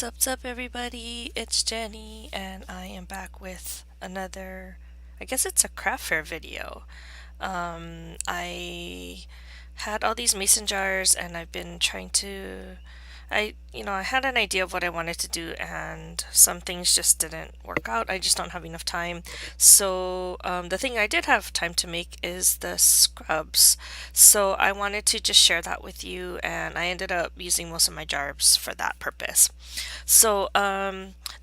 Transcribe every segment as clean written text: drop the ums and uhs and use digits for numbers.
What's up, everybody? It's Jenny, and I am back with another, I guess it's a craft fair video. I had all these mason jars, and I've been trying to, I had an idea of what I wanted to do, and some things just didn't work out. I just don't have enough time. So, the thing I did have time to make is the scrubs. So, I wanted to just share that with you, and I ended up using most of my jars for that purpose. So,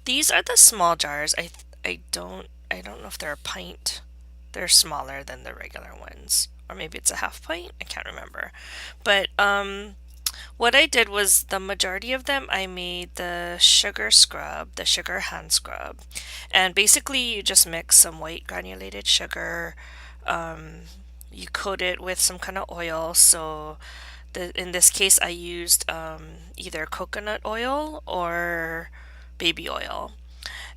these are the small jars. I don't know if they're a pint. They're smaller than the regular ones, or maybe it's a half pint. I can't remember. But what I did was the majority of them I made the sugar scrub, the sugar hand scrub, and basically you just mix some white granulated sugar. Um, you coat it with some kind of oil. So in this case, I used either coconut oil or baby oil.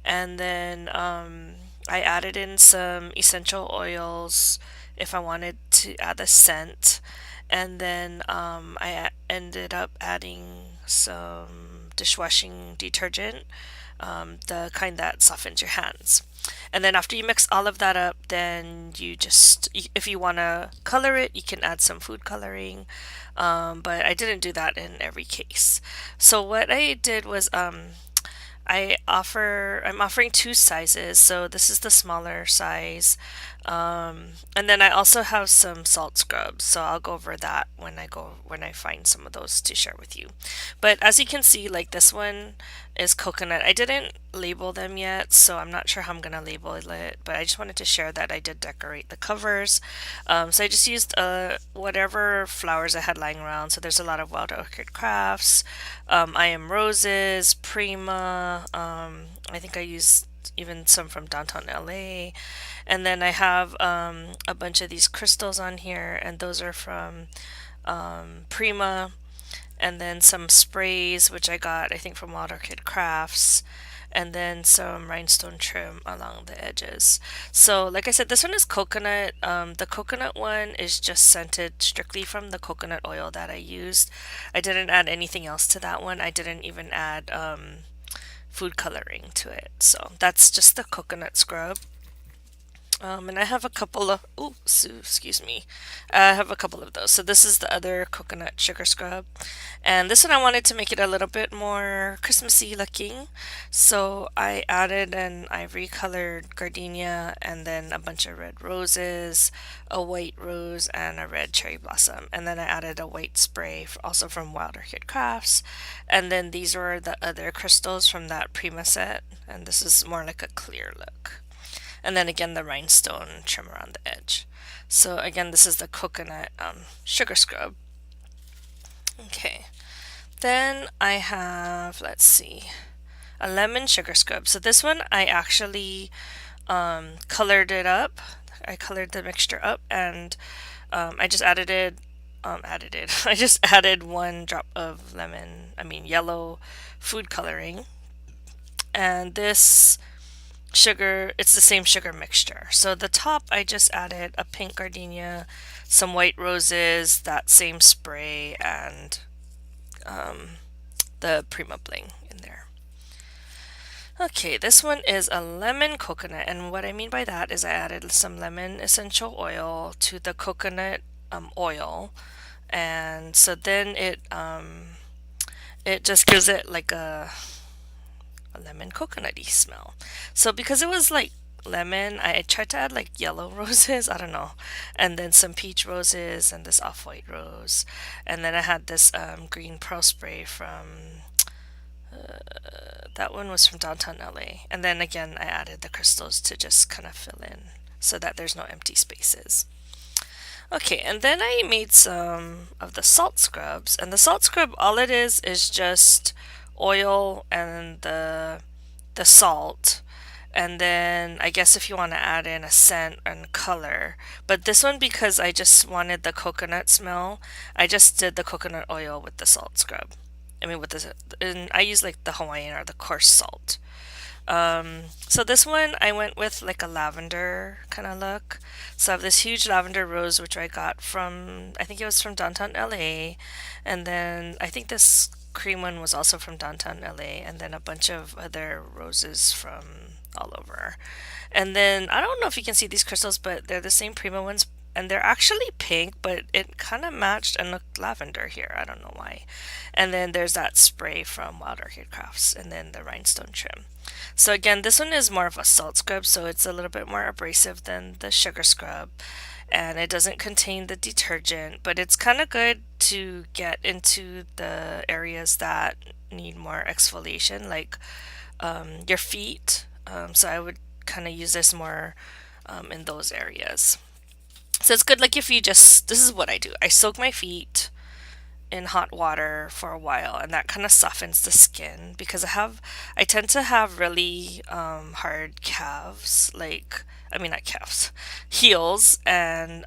And then I added in some essential oils if I wanted to add a scent. And then ended up adding some dishwashing detergent, the kind that softens your hands. And then after you mix all of that up, then if you want to color it, you can add some food coloring. But I didn't do that in every case. So what I did was I'm offering two sizes. So this is the smaller size. And then I also have some salt scrubs. So I'll go over that when I find some of those to share with you. But as you can see, like this one is coconut. I didn't label them yet, so I'm not sure how I'm gonna label it, but I just wanted to share that I did decorate the covers. So I just used whatever flowers I had lying around. So there's a lot of wild orchid crafts, I am roses, Prima. I think I used even some from downtown LA. And then I have a bunch of these crystals on here, and those are from Prima. And then some sprays, which I got, I think, from Wild Orchid Crafts, and then some rhinestone trim along the edges. So, like I said, this one is coconut. The coconut one is just scented strictly from the coconut oil that I used. I didn't add anything else to that one. I didn't even add food coloring to it. So, that's just the coconut scrub. And I have a couple of, excuse me. I have a couple of those. So this is the other coconut sugar scrub. And this one I wanted to make it a little bit more Christmassy looking. So I added an ivory colored gardenia and then a bunch of red roses, a white rose, and a red cherry blossom. And then I added a white spray also from Wild Orchid Crafts. And then these were the other crystals from that Prima set. And this is more like a clear look. And then again, the rhinestone trim around the edge. So again, this is the coconut sugar scrub. Okay. Then I have, let's see, a lemon sugar scrub. So this one I actually colored it up. I colored the mixture up, and I just I just added one drop of yellow food coloring. And this sugar, it's the same sugar mixture. So the top, I just added a pink gardenia, some white roses, that same spray, and the Prima Bling in there. Okay, this one is a lemon coconut, and what I mean by that is I added some lemon essential oil to the coconut oil, and so then it just gives it like a lemon coconutty smell. So because it was like lemon, I tried to add like yellow roses, I don't know, and then some peach roses and this off-white rose, and then I had this green pearl spray from that one was from downtown LA, and then again I added the crystals to just kind of fill in so that there's no empty spaces. Okay, and then I made some of the salt scrubs, and the salt scrub, all it is just oil and the salt, and then I guess if you want to add in a scent and color. But this one, because I just wanted the coconut smell, I just did the coconut oil with the salt scrub. I mean, and I use like the Hawaiian or the coarse salt. So this one I went with like a lavender kind of look. So I have this huge lavender rose which I got from, I think it was from downtown LA, and then I think this cream one was also from downtown LA, and then a bunch of other roses from all over. And then I don't know if you can see these crystals, but they're the same Prima ones, and they're actually pink, but it kind of matched and looked lavender here. I don't know why. And then there's that spray from Wild Orchid Crafts, and then the rhinestone trim. So again, this one is more of a salt scrub, so it's a little bit more abrasive than the sugar scrub, and it doesn't contain the detergent, but it's kind of good to get into the areas that need more exfoliation, like your feet. So I would kind of use this more in those areas. So it's good, like if you just, this is what I do. I soak my feet in hot water for a while, and that kind of softens the skin because I tend to have really hard calves, like, I mean, not calves, heels, and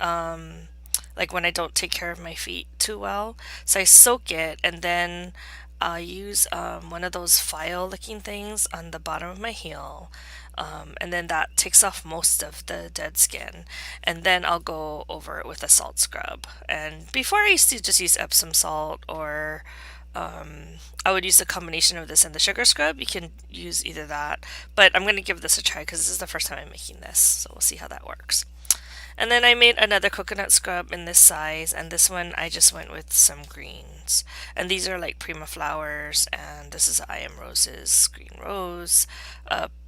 like when I don't take care of my feet too well. So I soak it, and then I use one of those file looking things on the bottom of my heel. And then that takes off most of the dead skin. And then I'll go over it with a salt scrub. And before I used to just use Epsom salt, or I would use a combination of this and the sugar scrub. You can use either that. But I'm going to give this a try because this is the first time I'm making this. So we'll see how that works. And then I made another coconut scrub in this size, and this one I just went with some greens. And these are like Prima flowers, and this is I Am Roses, green rose,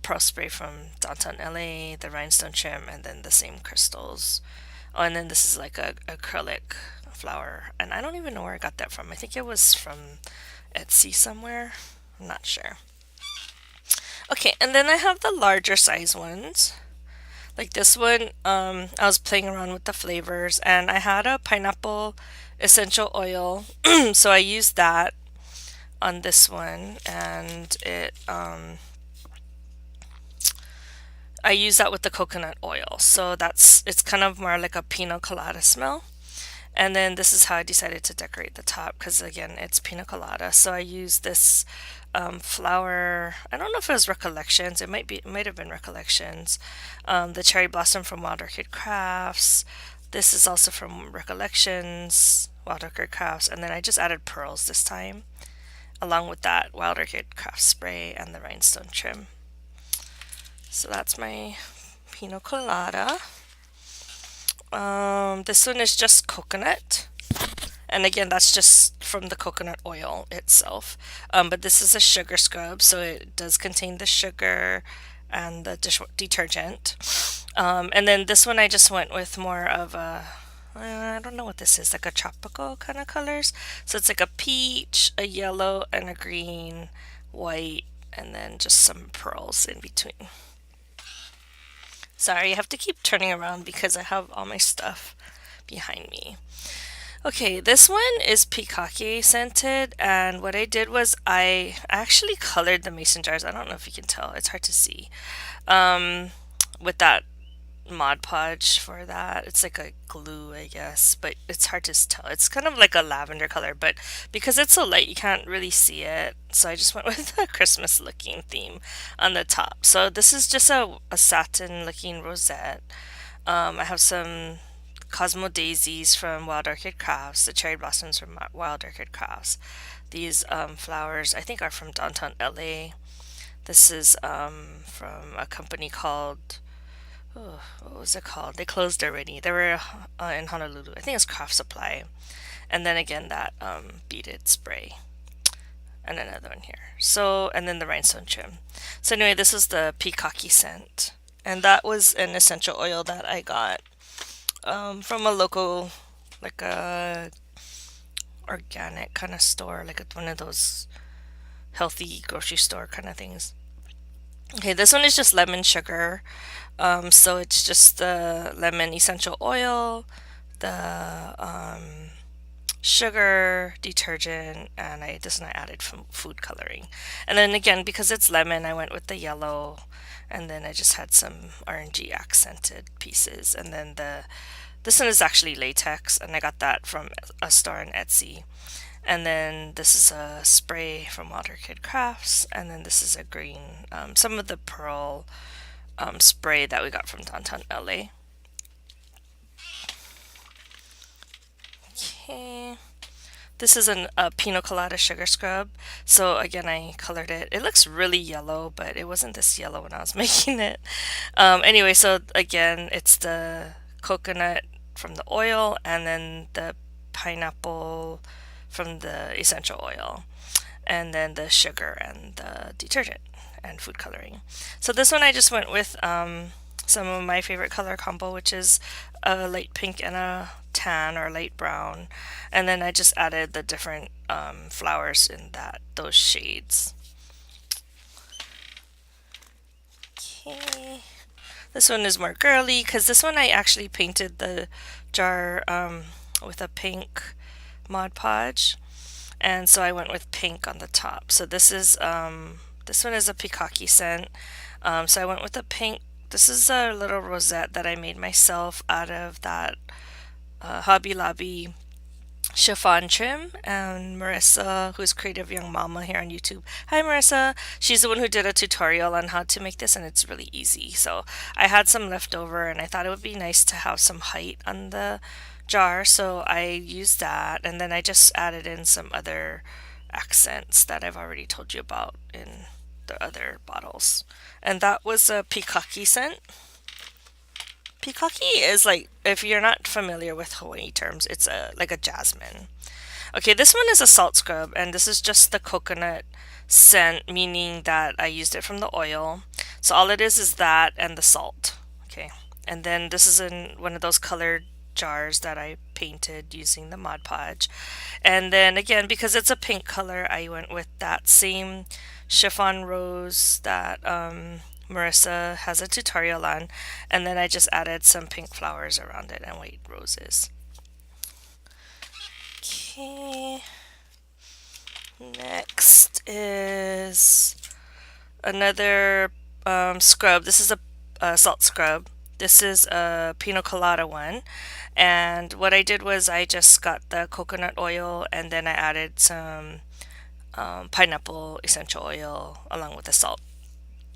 pearl spray from downtown LA, the rhinestone trim, and then the same crystals. Oh, and then this is like a acrylic flower, and I don't even know where I got that from. I think it was from Etsy somewhere. I'm not sure. Okay, and then I have the larger size ones. Like this one, I was playing around with the flavors, and I had a pineapple essential oil, so I used that on this one, and I use that with the coconut oil. So it's kind of more like a pina colada smell. And then this is how I decided to decorate the top because again, it's pina colada. So I use this flower. I don't know if it was Recollections. It might have been Recollections. The cherry blossom from Wild Orchid Crafts. This is also from Recollections, Wild Orchid Crafts, and then I just added pearls this time, along with that Wild Orchid Crafts spray and the rhinestone trim. So that's my pina colada. This one is just coconut. And again, that's just from the coconut oil itself. But this is a sugar scrub, so it does contain the sugar and the detergent. And then this one I just went with more of a, I don't know what this is, like a tropical kind of colors. So it's like a peach, a yellow, and a green, white, and then just some pearls in between. Sorry, I have to keep turning around because I have all my stuff behind me. Okay, this one is peacocky scented, and what I did was I actually colored the mason jars. I don't know if you can tell, it's hard to see. With that Mod Podge for that. It's like a glue, I guess, but it's hard to tell. It's kind of like a lavender color, but because it's so light, you can't really see it. So I just went with a Christmas looking theme on the top. So this is just a satin looking rosette. I have some Cosmo Daisies from Wild Orchid Crafts, the cherry blossoms from Wild Orchid Crafts. These flowers, I think, are from downtown LA. This is from a company called, oh, what was it called? They closed already. They were in Honolulu. I think it's Craft Supply. And then again, that beaded spray. And another one here. So, and then the rhinestone trim. So anyway, this is the peacocky scent. And that was an essential oil that I got from a local, like a organic kind of store, like one of those healthy grocery store kind of things. Okay, this one is just lemon sugar. So it's just the lemon essential oil, the sugar, detergent, and this one I added from food coloring. And then again, because it's lemon, I went with the yellow, and then I just had some orangey accented pieces. And then this one is actually latex, and I got that from a store on Etsy. And then this is a spray from Wild Orchid Crafts, and then this is a green, some of the pearl spray that we got from downtown LA. Okay, This is a pina colada sugar scrub. So again, I colored it. It looks really yellow, but it wasn't this yellow when I was making it. Anyway, so again, it's the coconut from the oil and then the pineapple from the essential oil, and then the sugar and the detergent and food coloring. So this one I just went with some of my favorite color combo, which is a light pink and a tan or light brown, and then I just added the different flowers in those shades. Okay. This one is more girly because this one I actually painted the jar with a pink Mod Podge, and so I went with pink on the top. So this one is a peacocky scent. So I went with the pink. This is a little rosette that I made myself out of that Hobby Lobby chiffon trim, and Marissa, who's Creative Young Mama here on YouTube. Hi, Marissa. She's the one who did a tutorial on how to make this, and it's really easy. So I had some left over, and I thought it would be nice to have some height on the jar, so I used that, and then I just added in some other accents that I've already told you about in the other bottles. And that was a peacocky scent. Peacocky is like, if you're not familiar with Hawaii terms, it's like a jasmine. Okay, this one is a salt scrub, and this is just the coconut scent, meaning that I used it from the oil. So all it is that and the salt. Okay, and then this is in one of those colored jars that I painted using the Mod Podge. And then again, because it's a pink color, I went with that same chiffon rose that Marissa has a tutorial on, and then I just added some pink flowers around it and white roses. Okay, next is another scrub. This is a salt scrub. This is a pina colada one. And what I did was I just got the coconut oil and then I added some pineapple essential oil along with the salt.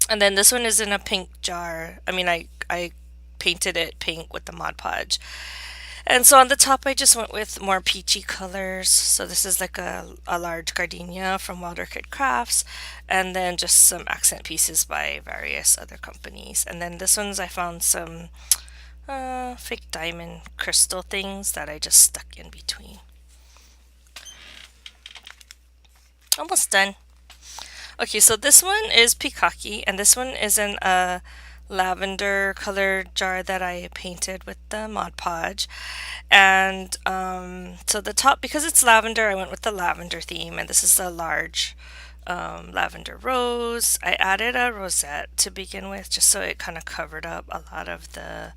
And then this one is in a pink jar. I painted it pink with the Mod Podge. And so on the top, I just went with more peachy colors. So this is like a large gardenia from Wild Orchid Crafts, and then just some accent pieces by various other companies. And then this one's I found some fake diamond crystal things that I just stuck in between. Almost done. Okay, so this one is peacocky, and this one is in a lavender colored jar that I painted with the Mod Podge. And so the top, because it's lavender, I went with the lavender theme, and this is a large lavender rose. I added a rosette to begin with, just so it kind of covered up a lot of the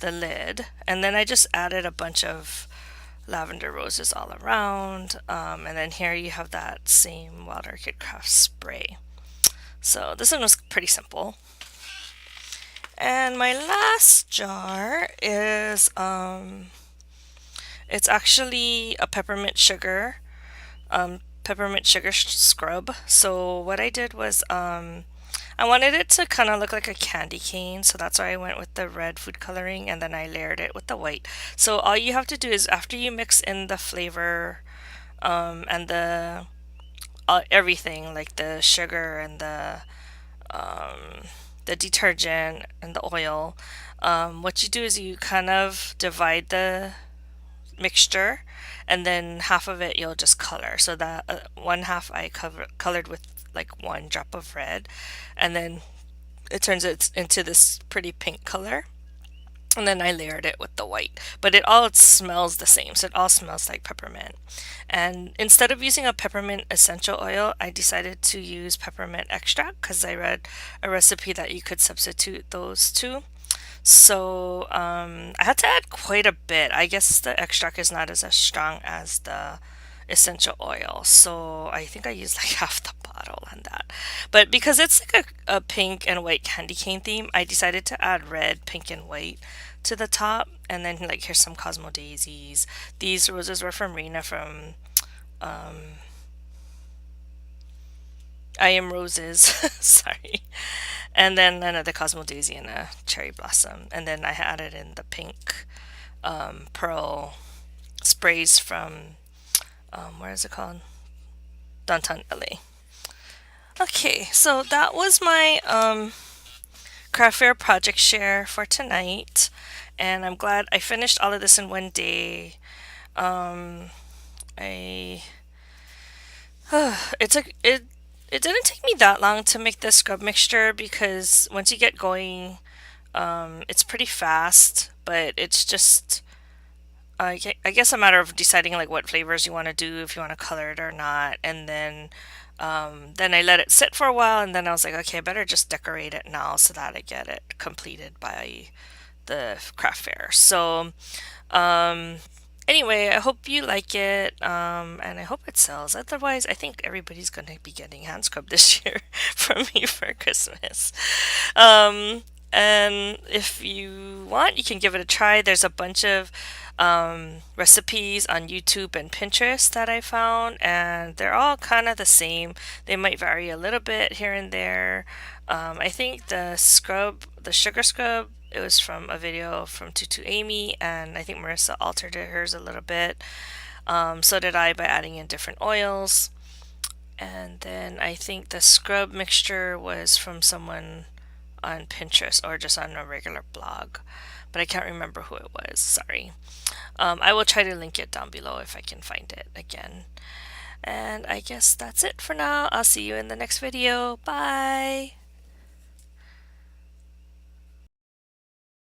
lid. And then I just added a bunch of lavender roses all around. And then here you have that same Wild Orchid Craft spray. So this one was pretty simple. And my last jar is it's actually a peppermint sugar scrub. So what I did was I wanted it to kind of look like a candy cane, so that's why I went with the red food coloring and then I layered it with the white. So all you have to do is after you mix in the flavor and the everything like the sugar and the detergent and the oil, what you do is you kind of divide the mixture, and then half of it you'll just color. So that one half I colored with like one drop of red, and then it turns it into this pretty pink color. And then I layered it with the white, but it all smells the same. So it all smells like peppermint. And instead of using a peppermint essential oil, I decided to use peppermint extract because I read a recipe that you could substitute those two. So I had to add quite a bit. I guess the extract is not as strong as the essential oil. So I think I used like half the bottle on that. But because it's like a pink and white candy cane theme, I decided to add red, pink, and white to the top. And then like here's some Cosmo Daisies. These roses were from Rena from I Am Roses. Sorry. And then another Cosmo Daisy and a cherry blossom. And then I added in the pink pearl sprays from Where is it called? Downtown LA. Okay, so that was my craft fair project share for tonight, and I'm glad I finished all of this in one day. Um, I it took it didn't take me that long to make the scrub mixture because once you get going, it's pretty fast. But it's just I guess a matter of deciding like what flavors you want to do, if you want to color it or not, and then I let it sit for a while, and then I was like, okay, I better just decorate it now so that I get it completed by the craft fair. So, um, anyway, I hope you like it, and I hope it sells. Otherwise, I think everybody's going to be getting hand scrub this year from me for Christmas. Um, and if you want, you can give it a try. There's a bunch of recipes on YouTube and Pinterest that I found, and they're all kind of the same. They might vary a little bit here and there. I think the sugar scrub, it was from a video from Tutu Amy, and I think Marissa altered hers a little bit. So did I by adding in different oils. And then I think the scrub mixture was from someone on Pinterest or just on a regular blog, but I can't remember who it was. Sorry. I will try to link it down below if I can find it again. And I guess that's it for now. I'll see you in the next video. Bye.